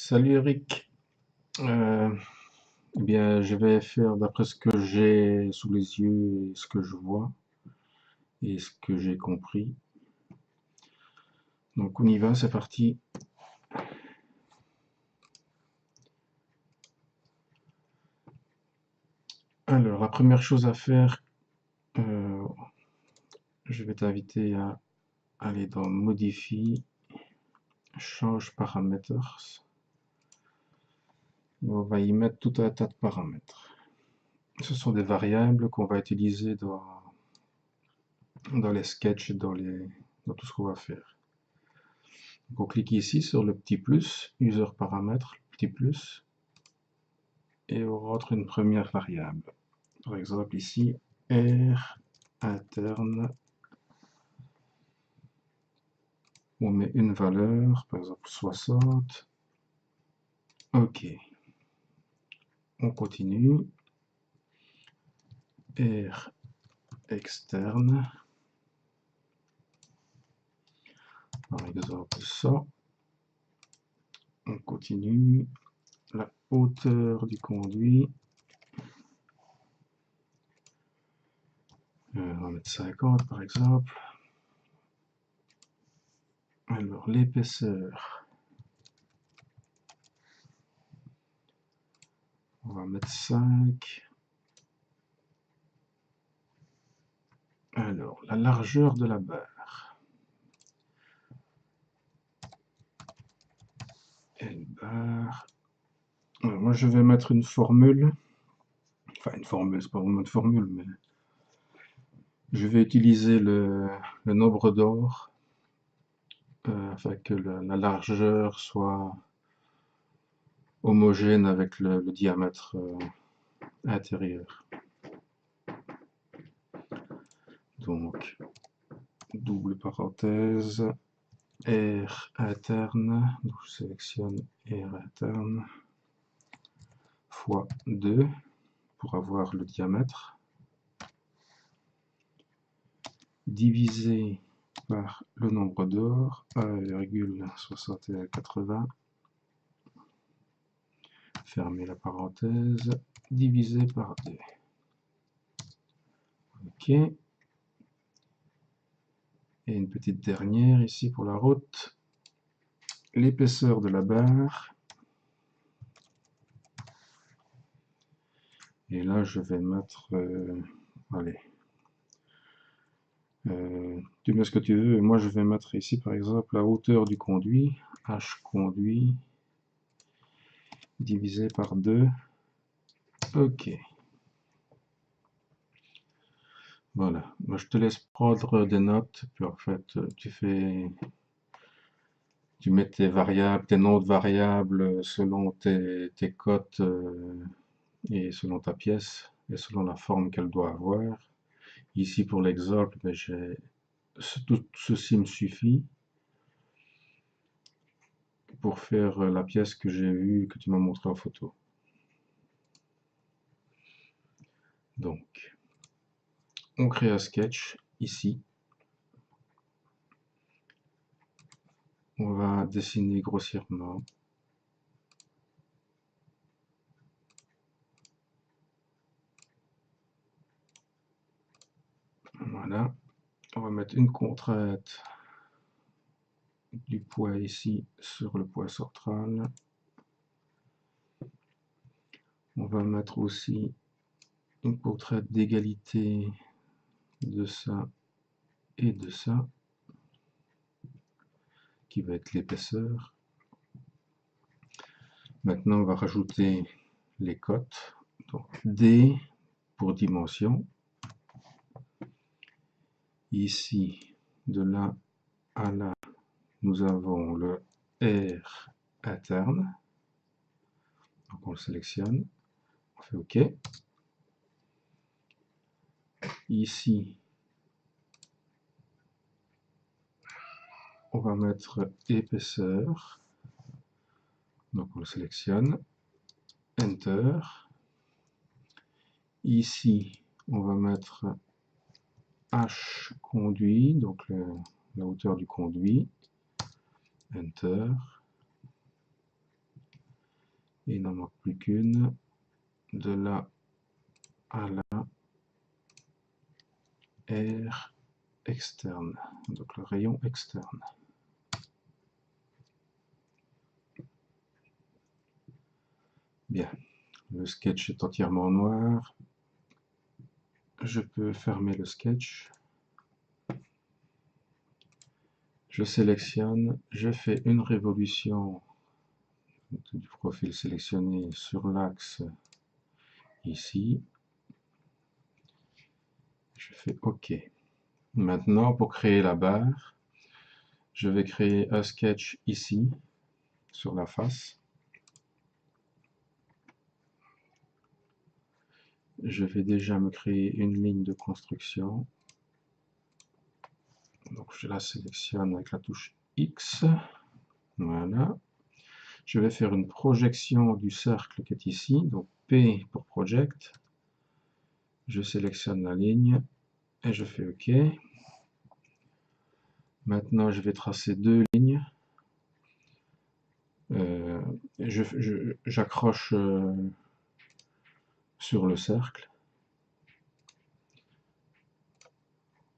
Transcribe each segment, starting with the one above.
Salut Eric. Euh, eh bien, je vais faire d'après ce que j'ai sous les yeux et ce que je vois et ce que j'ai compris. Donc on y va, c'est parti. Alors, la première chose à faire, euh, je vais t'inviter à aller dans Modify, Change paramètres. Et on va y mettre tout un tas de paramètres. Ce sont des variables qu'on va utiliser dans les sketchs, dans tout ce qu'on va faire. Donc on clique ici sur le petit plus, user paramètres, petit plus, et on rentre une première variable. Par exemple ici, R interne, on met une valeur, par exemple 60. OK, on continue. R externe, par exemple ça. On continue. La hauteur du conduit, on va mettre 50 par exemple. Alors l'épaisseur, on va mettre 5. Alors la largeur de la barre, L barre. Alors, moi je vais mettre une formule, enfin une formule, c'est pas vraiment une formule, mais je vais utiliser le nombre d'or afin que la largeur soit homogène avec le diamètre intérieur. Donc, double parenthèse, R interne, donc je sélectionne R interne, fois 2 pour avoir le diamètre, divisé par le nombre d'or, 1,6180, fermer la parenthèse, divisé par 2. OK. Et une petite dernière ici pour la route. L'épaisseur de la barre. Et là, je vais mettre... allez. Tu mets ce que tu veux. Moi, je vais mettre ici, par exemple, la hauteur du conduit. H conduit divisé par 2. OK. Voilà. Moi, je te laisse prendre des notes. Puis en fait, tu mets tes variables, tes noms de variables selon tes cotes et selon ta pièce et selon la forme qu'elle doit avoir. Ici, pour l'exemple, ben, tout ceci me suffit pour faire la pièce que j'ai vue, que tu m'as montré en photo. Donc, on crée un sketch ici. On va dessiner grossièrement. Voilà. On va mettre une contrainte du poids ici sur le poids central. On va mettre aussi une contrainte d'égalité de ça et de ça, qui va être l'épaisseur. Maintenant, on va rajouter les cotes. Donc, D pour dimension. Ici, de là à là, nous avons le R interne. Donc, on le sélectionne. On fait OK. Ici, on va mettre épaisseur. Donc, on le sélectionne. Enter. Ici, on va mettre H conduit, donc la hauteur du conduit. Enter. il n'en manque plus qu'une, de là à là, R externe, donc le rayon externe. Bien, le sketch est entièrement noir. Je peux fermer le sketch. Je sélectionne, je fais une révolution du profil sélectionné sur l'axe ici. Je fais OK. Maintenant, pour créer la barre, je vais créer un sketch ici, sur la face. Je vais déjà me créer une ligne de construction. Donc je la sélectionne avec la touche X. Voilà. Je vais faire une projection du cercle qui est ici. Donc P pour Project. Je sélectionne la ligne et je fais OK. Maintenant, je vais tracer deux lignes. J'accroche sur le cercle.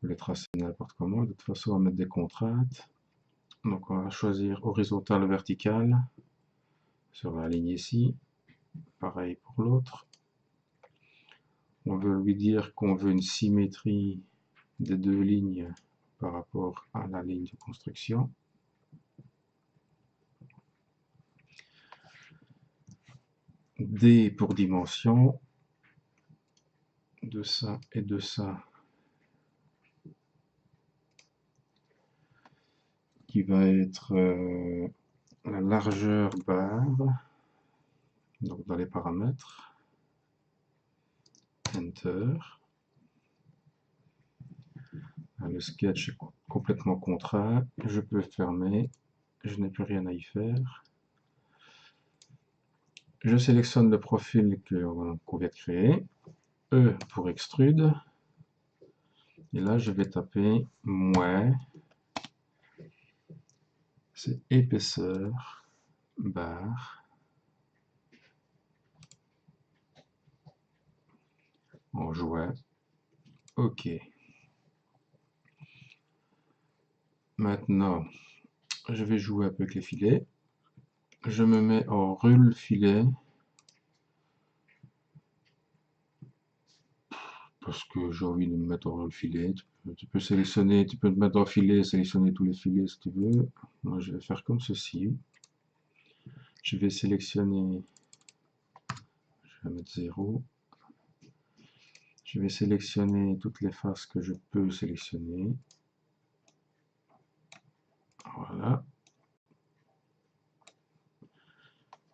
Je vais les tracer n'importe comment. De toute façon, on va mettre des contraintes. Donc, on va choisir horizontal, vertical sur la ligne ici. Pareil pour l'autre. On veut lui dire qu'on veut une symétrie des deux lignes par rapport à la ligne de construction. D pour dimension. De ça et de ça. Qui va être la largeur barre. Donc dans les paramètres. Enter. Le sketch est complètement contraint. Je peux fermer. Je n'ai plus rien à y faire. Je sélectionne le profil qu'on vient de créer. E pour extrude. Et là, je vais taper moins. C'est épaisseur barre. En jouet. OK. Maintenant, je vais jouer un peu avec les filets. Je me mets en rule filet. Parce que j'ai envie de me mettre en filet. Tu peux sélectionner, tu peux te mettre en filet, sélectionner tous les filets si tu veux. Moi, je vais faire comme ceci. Je vais sélectionner, je vais mettre 0. Je vais sélectionner toutes les faces que je peux sélectionner. Voilà.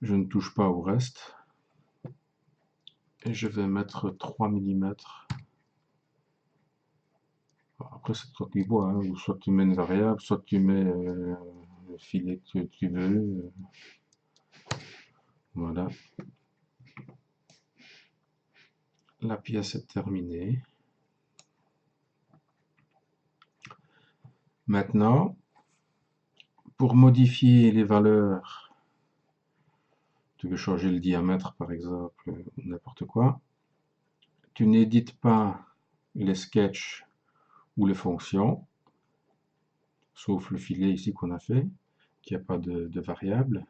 Je ne touche pas au reste. Et je vais mettre 3 mm. Après, c'est toi qui vois, hein, ou soit tu mets une variable, soit tu mets le filet que tu veux. Voilà. La pièce est terminée. Maintenant, pour modifier les valeurs, tu veux changer le diamètre par exemple, n'importe quoi, tu n'édites pas les sketchs ou les fonctions, sauf le filet ici qu'on a fait, qui n'a pas de variable.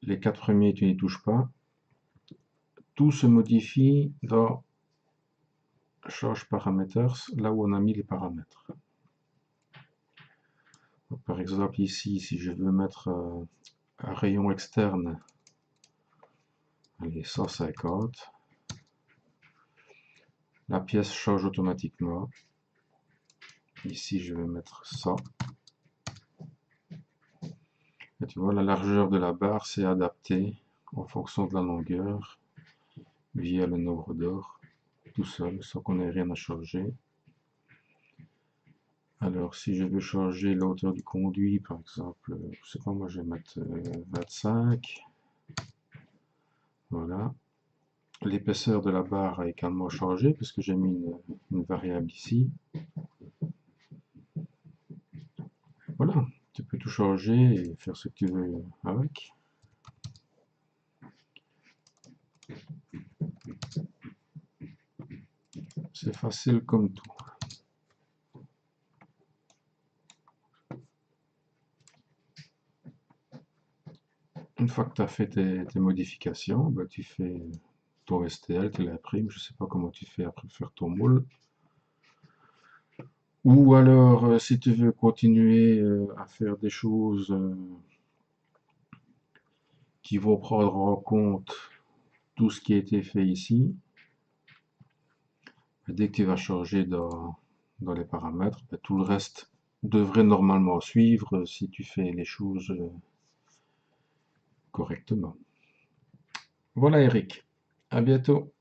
Les 4 premiers, tu n'y touches pas. Tout se modifie dans Change Parameters, là où on a mis les paramètres. Donc, par exemple ici, si je veux mettre un rayon externe, allez, 150, la pièce change automatiquement. Ici, je vais mettre 100. Et tu vois, la largeur de la barre s'est adaptée en fonction de la longueur via le nombre d'or, tout seul, sans qu'on ait rien à changer. Alors, si je veux changer la hauteur du conduit, par exemple, je sais pas, moi je vais mettre 25. Voilà. L'épaisseur de la barre a également changé, puisque j'ai mis une variable ici. Voilà, tu peux tout changer et faire ce que tu veux avec. C'est facile comme tout. Une fois que tu as fait tes modifications, bah, tu fais ton STL, tu l'imprimes. Je ne sais pas comment tu fais après faire ton moule. Ou alors, si tu veux continuer à faire des choses qui vont prendre en compte tout ce qui a été fait ici, dès que tu vas changer dans les paramètres, bah, tout le reste devrait normalement suivre si tu fais les choses correctement. Voilà Eric, à bientôt.